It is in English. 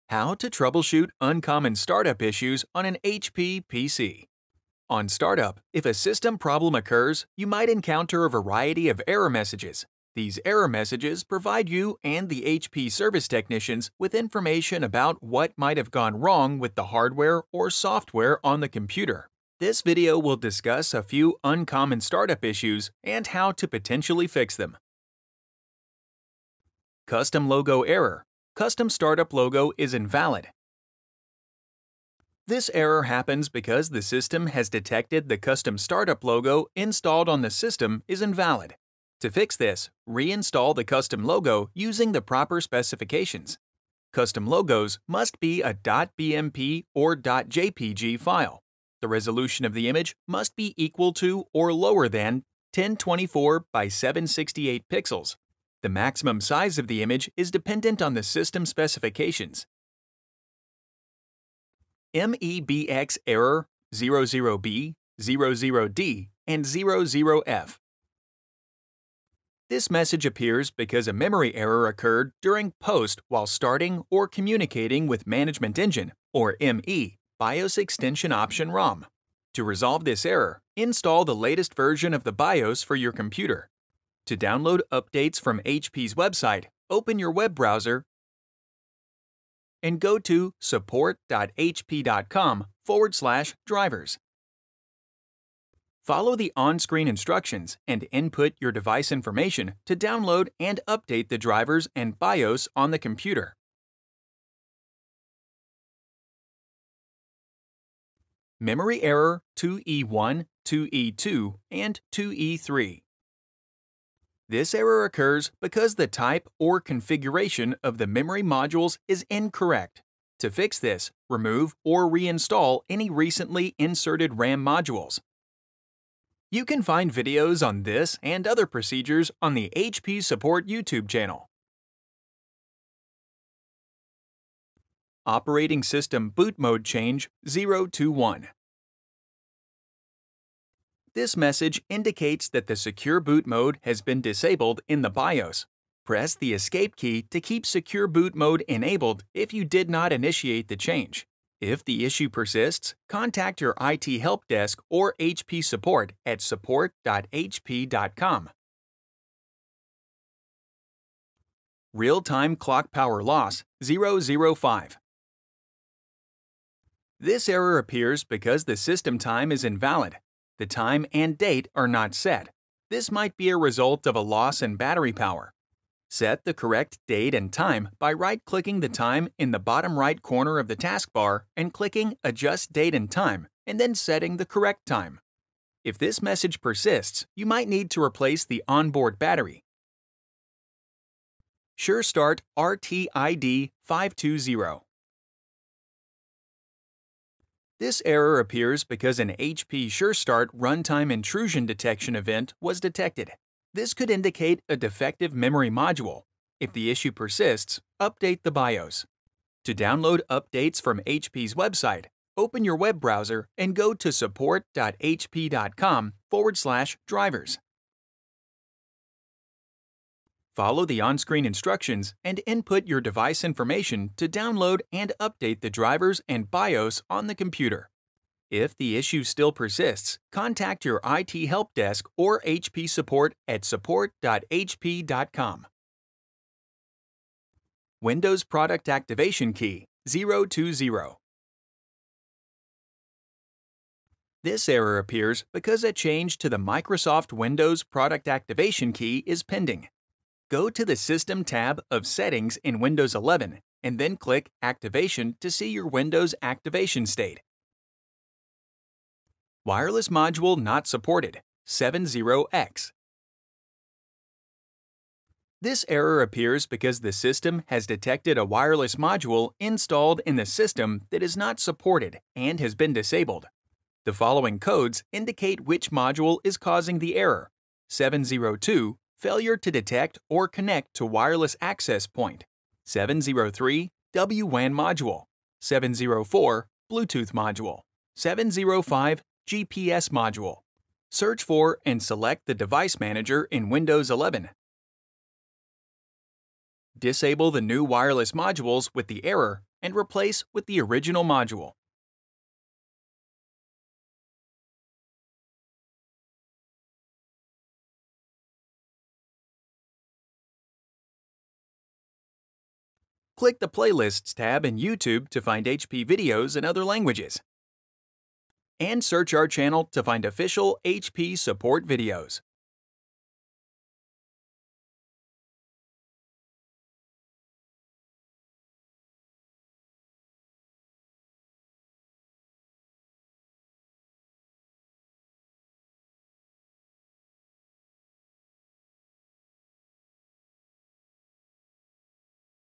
How to troubleshoot uncommon startup issues on an HP PC. On startup, if a system problem occurs, you might encounter a variety of error messages. These error messages provide you and the HP service technicians with information about what might have gone wrong with the hardware or software on the computer. This video will discuss a few uncommon startup issues and how to potentially fix them. Custom logo error. Custom startup logo is invalid. This error happens because the system has detected the custom startup logo installed on the system is invalid. To fix this, reinstall the custom logo using the proper specifications. Custom logos must be a .bmp or .jpg file. The resolution of the image must be equal to or lower than 1024 by 768 pixels. The maximum size of the image is dependent on the system specifications. MEBX error 00B, 00D, and 00F. This message appears because a memory error occurred during post while starting or communicating with Management Engine, or ME, BIOS Extension Option ROM. To resolve this error, install the latest version of the BIOS for your computer. To download updates from HP's website, open your web browser and go to support.hp.com/drivers. Follow the on-screen instructions and input your device information to download and update the drivers and BIOS on the computer. Memory error 2E1, 2E2, and 2E3. This error occurs because the type or configuration of the memory modules is incorrect. To fix this, remove or reinstall any recently inserted RAM modules. You can find videos on this and other procedures on the HP Support YouTube channel. Operating System Boot Mode Change 0 to 1. This message indicates that the Secure Boot Mode has been disabled in the BIOS. Press the Escape key to keep Secure Boot Mode enabled if you did not initiate the change. If the issue persists, contact your IT help desk or HP support at support.hp.com. Real-time clock power loss 005. This error appears because the system time is invalid. The time and date are not set. This might be a result of a loss in battery power. Set the correct date and time by right-clicking the time in the bottom right corner of the taskbar and clicking Adjust Date and Time, and then setting the correct time. If this message persists, you might need to replace the onboard battery. SureStart RTID 520. This error appears because an HP SureStart runtime intrusion detection event was detected. This could indicate a defective memory module. If the issue persists, update the BIOS. To download updates from HP's website, open your web browser and go to support.hp.com/drivers. Follow the on-screen instructions and input your device information to download and update the drivers and BIOS on the computer. If the issue still persists, contact your IT help desk or HP support at support.hp.com. Windows Product Activation Key 020. This error appears because a change to the Microsoft Windows Product Activation Key is pending. Go to the System tab of Settings in Windows 11 and then click Activation to see your Windows activation state. Wireless module not supported 70X. This error appears because the system has detected a wireless module installed in the system that is not supported and has been disabled. The following codes indicate which module is causing the error. 702 Failure to detect or connect to wireless access point. 703 WWAN module. 704 Bluetooth module. 705 GPS module. Search for and select the Device Manager in Windows 11. Disable the new wireless modules with the error and replace with the original module. Click the Playlists tab in YouTube to find HP videos in other languages. And search our channel to find official HP support videos.